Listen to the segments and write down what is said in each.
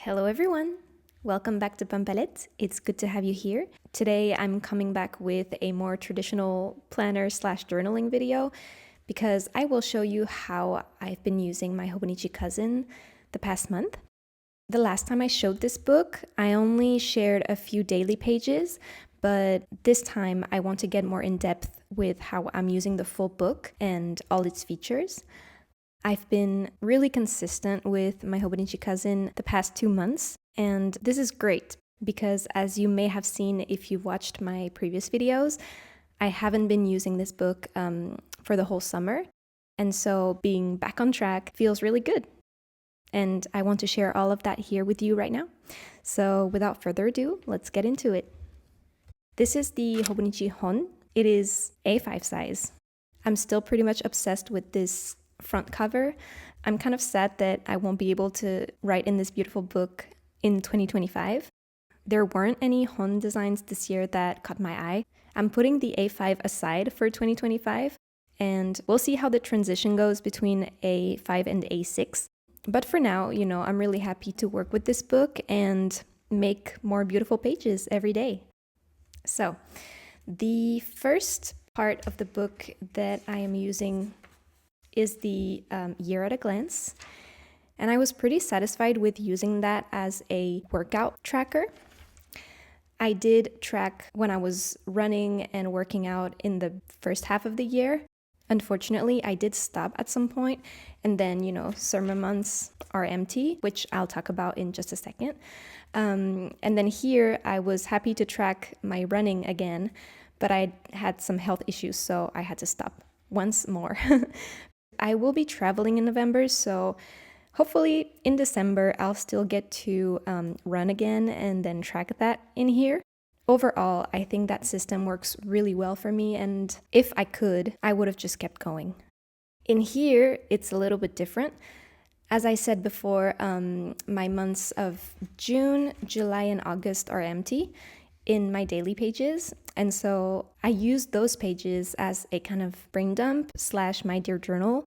Hello everyone! Welcome back to Pampalette. It's good to have you here. Today I'm coming back with a more traditional planner/journaling video because I will show you how I've been using my Hobonichi cousin the past month. The last time I showed this book, I only shared a few daily pages, but this time I want to get more in depth with how I'm using the full book and all its features. I've been really consistent with my Hobonichi cousin the past 2 months, and this is great because, as you may have seen if you've watched my previous videos, I haven't been using this book for the whole summer, and so being back on track feels really good. And I want to share all of that here with you right now. So without further ado, let's get into it. This is the Hobonichi HON. It is A5 size. I'm still pretty much obsessed with this front cover. I'm kind of sad that I won't be able to write in this beautiful book in 2025. There weren't any HON designs this year that caught my eye. I'm putting the A5 aside for 2025, and we'll see how the transition goes between A5 and A6. But for now, I'm really happy to work with this book and make more beautiful pages every day. So, the first part of the book that I am using is the Year at a Glance. And I was pretty satisfied with using that as a workout tracker. I did track when I was running and working out in the first half of the year. Unfortunately, I did stop at some point, and then, summer months are empty, which I'll talk about in just a second. And then here, I was happy to track my running again, but I had some health issues, so I had to stop once more. I will be traveling in November, so hopefully in December I'll still get to run again and then track that in here. Overall, I think that system works really well for me, and if I could, I would have just kept going. In here, it's a little bit different. As I said before, my months of June, July, and August are empty in my daily pages, and so I use those pages as a kind of brain dump / my dear journal.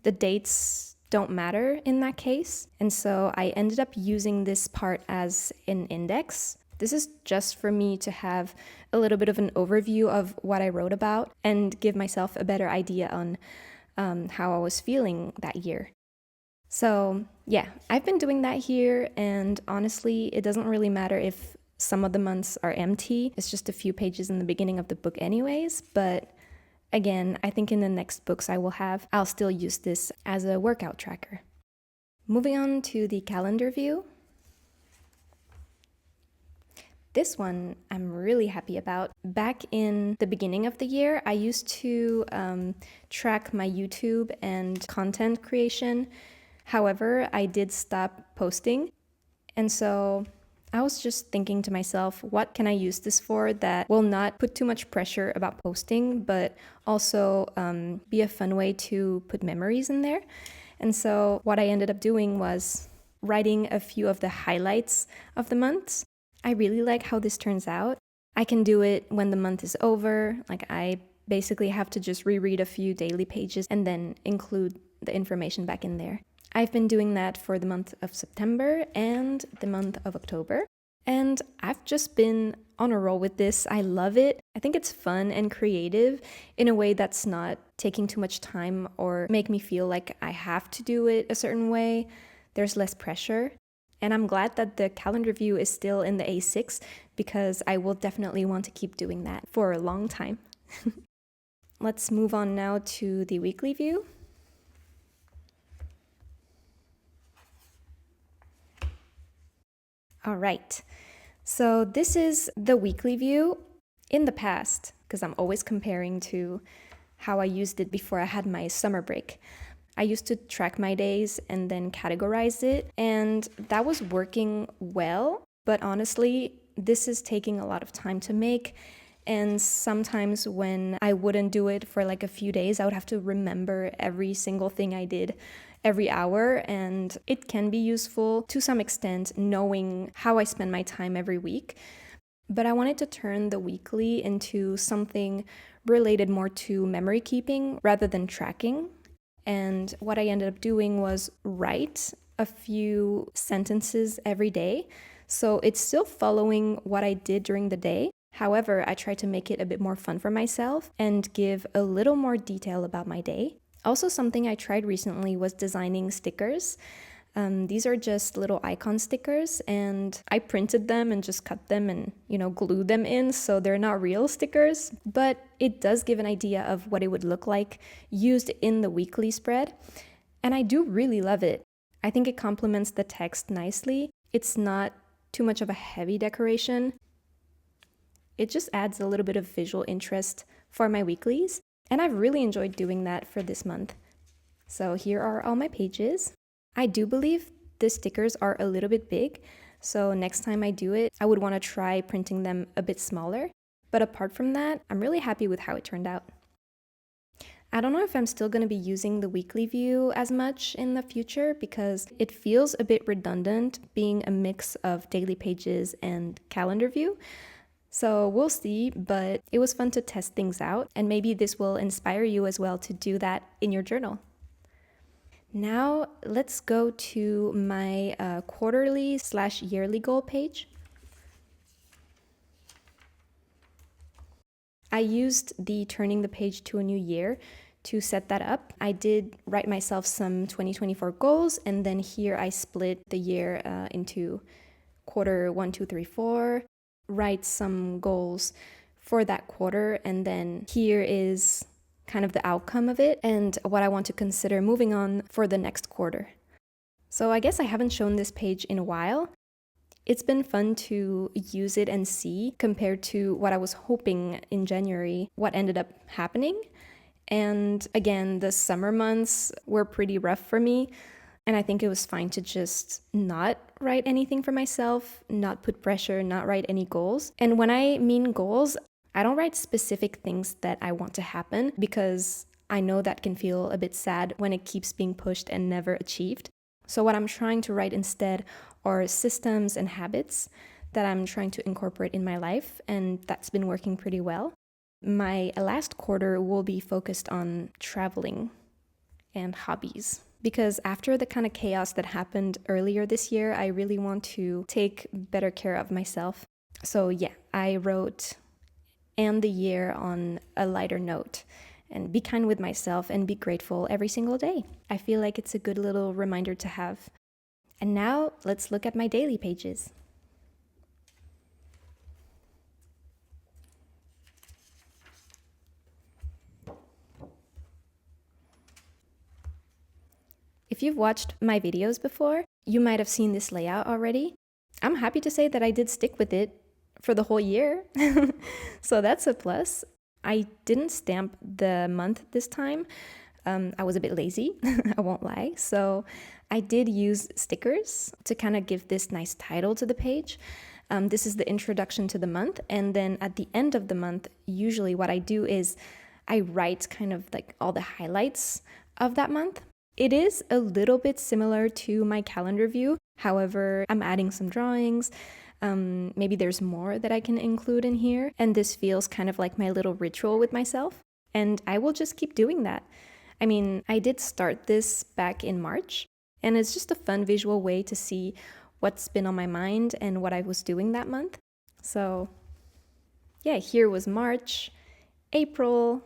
The dates don't matter in that case, and so I ended up using this part as an index. This is just for me to have a little bit of an overview of what I wrote about and give myself a better idea on how I was feeling that year. So yeah, I've been doing that here, and honestly, it doesn't really matter if some of the months are empty. It's just a few pages in the beginning of the book anyways, but again, I think in the next books I'll still use this as a workout tracker. Moving on to the calendar view. This one I'm really happy about. Back in the beginning of the year, I used to track my YouTube and content creation. However, I did stop posting, and so I was just thinking to myself, what can I use this for that will not put too much pressure about posting, but also be a fun way to put memories in there. And so what I ended up doing was writing a few of the highlights of the months. I really like how this turns out. I can do it when the month is over. Like, I basically have to just reread a few daily pages and then include the information back in there. I've been doing that for the month of September and the month of October, and I've just been on a roll with this. I love it. I think it's fun and creative in a way that's not taking too much time or make me feel like I have to do it a certain way. There's less pressure, and I'm glad that the calendar view is still in the A6 because I will definitely want to keep doing that for a long time. Let's move on now to the weekly view. All right, so this is the weekly view in the past, because I'm always comparing to how I used it before I had my summer break. I used to track my days and then categorize it, and that was working well, but honestly, this is taking a lot of time to make, and sometimes when I wouldn't do it for like a few days, I would have to remember every single thing I did every hour, and it can be useful to some extent knowing how I spend my time every week. But I wanted to turn the weekly into something related more to memory keeping rather than tracking. And what I ended up doing was write a few sentences every day. So it's still following what I did during the day. However, I try to make it a bit more fun for myself and give a little more detail about my day. Also, something I tried recently was designing stickers. These are just little icon stickers, and I printed them and just cut them and, glued them in, so they're not real stickers, but it does give an idea of what it would look like used in the weekly spread, and I do really love it. I think it complements the text nicely. It's not too much of a heavy decoration. It just adds a little bit of visual interest for my weeklies, and I've really enjoyed doing that for this month. So here are all my pages. I do believe the stickers are a little bit big, so next time I do it, I would want to try printing them a bit smaller. But apart from that, I'm really happy with how it turned out. I don't know if I'm still going to be using the weekly view as much in the future because it feels a bit redundant being a mix of daily pages and calendar view. So we'll see, but it was fun to test things out, and maybe this will inspire you as well to do that in your journal. Now let's go to my quarterly/yearly goal page. I used the turning the page to a new year to set that up. I did write myself some 2024 goals, and then here I split the year into quarter 1, 2, 3, 4, write some goals for that quarter, and then here is kind of the outcome of it and what I want to consider moving on for the next quarter. So I guess I haven't shown this page in a while. It's been fun to use it and see compared to what I was hoping in January, what ended up happening. And again, the summer months were pretty rough for me. And I think it was fine to just not write anything for myself, not put pressure, not write any goals. And when I mean goals, I don't write specific things that I want to happen because I know that can feel a bit sad when it keeps being pushed and never achieved. So what I'm trying to write instead are systems and habits that I'm trying to incorporate in my life, and that's been working pretty well. My last quarter will be focused on traveling and hobbies. Because after the kind of chaos that happened earlier this year, I really want to take better care of myself. So yeah, I wrote end the year on a lighter note and be kind with myself and be grateful every single day. I feel like it's a good little reminder to have. And now let's look at my daily pages. If you've watched my videos before, you might have seen this layout already. I'm happy to say that I did stick with it for the whole year. So that's a plus. I didn't stamp the month this time. I was a bit lazy, I won't lie. So I did use stickers to kind of give this nice title to the page. This is the introduction to the month. And then at the end of the month, usually what I do is I write kind of like all the highlights of that month. It is a little bit similar to my calendar view. However, I'm adding some drawings. Maybe there's more that I can include in here. And this feels kind of like my little ritual with myself. And I will just keep doing that. I mean, I did start this back in March. And it's just a fun visual way to see what's been on my mind and what I was doing that month. So yeah, here was March, April,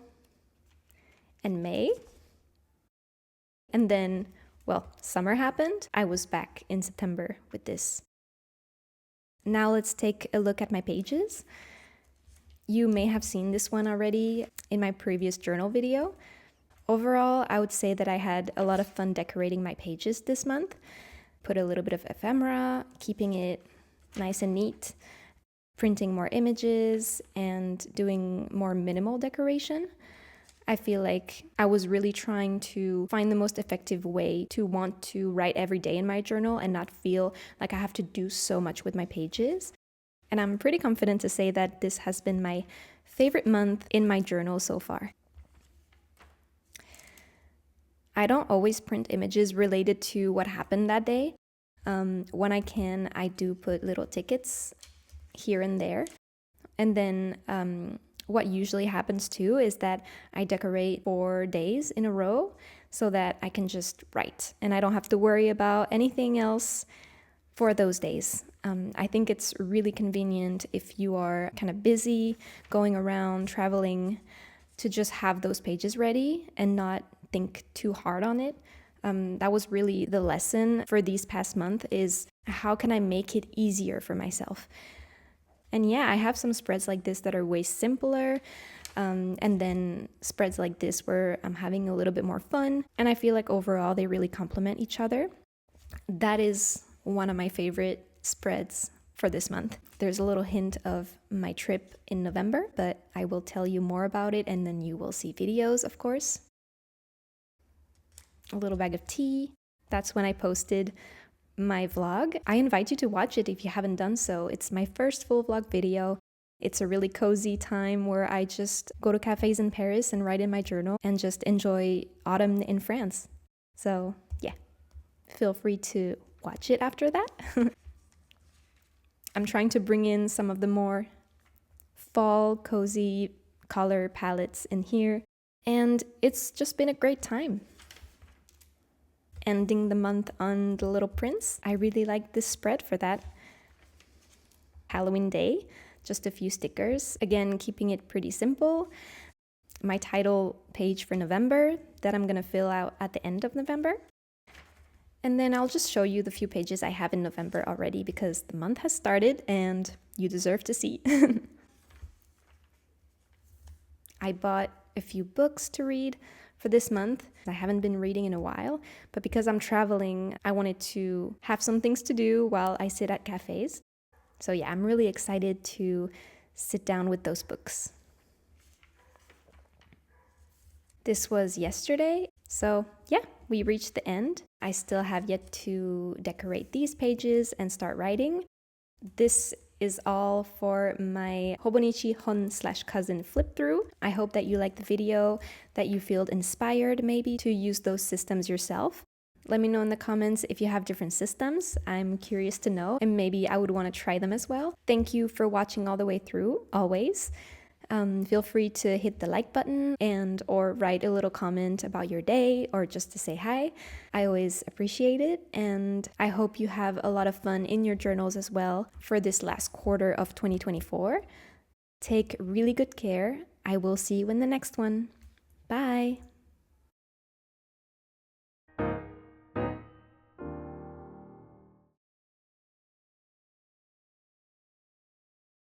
and May. And then, well, summer happened. I was back in September with this. Now let's take a look at my pages. You may have seen this one already in my previous journal video. Overall, I would say that I had a lot of fun decorating my pages this month. Put a little bit of ephemera, keeping it nice and neat, printing more images, and doing more minimal decoration. I feel like I was really trying to find the most effective way to want to write every day in my journal and not feel like I have to do so much with my pages. And I'm pretty confident to say that this has been my favorite month in my journal so far. I don't always print images related to what happened that day. When I can, I do put little tickets here and there. And then what usually happens too is that I decorate 4 days in a row. so that I can just write and I don't have to worry about anything else for those days. I think it's really convenient if you are kind of busy going around traveling to just have those pages ready and not think too hard on it. That was really the lesson for these past month, is how can I make it easier for myself? And yeah, I have some spreads like this that are way simpler, and then spreads like this where I'm having a little bit more fun, and I feel like overall they really complement each other. That is one of my favorite spreads for this month. There's a little hint of my trip in November, but I will tell you more about it and then you will see videos, of course. A little bag of tea. That's when I posted my vlog. I invite you to watch it if you haven't done so. It's my first full vlog video. It's a really cozy time where I just go to cafes in Paris and write in my journal and just enjoy autumn in France. So yeah, feel free to watch it after that. I'm trying to bring in some of the more fall cozy color palettes in here, and it's just been a great time. Ending the month on The Little Prince. I really like this spread for that. Halloween Day, just a few stickers. Again, keeping it pretty simple. My title page for November that I'm gonna fill out at the end of November. And then I'll just show you the few pages I have in November already because the month has started and you deserve to see. I bought a few books to read for this month. I haven't been reading in a while, but because I'm traveling, I wanted to have some things to do while I sit at cafes. So yeah, I'm really excited to sit down with those books. This was yesterday, so yeah, we reached the end. I still have yet to decorate these pages and start writing. This is all for my Hobonichi HON / cousin flip through. I hope that you liked the video, that you feel inspired maybe to use those systems yourself. Let me know in the comments if you have different systems. I'm curious to know, and maybe I would want to try them as well. Thank you for watching all the way through, always. Feel free to hit the like button and or write a little comment about your day or just to say hi. I always appreciate it, and I hope you have a lot of fun in your journals as well for this last quarter of 2024. Take really good care. I will see you in the next one. Bye!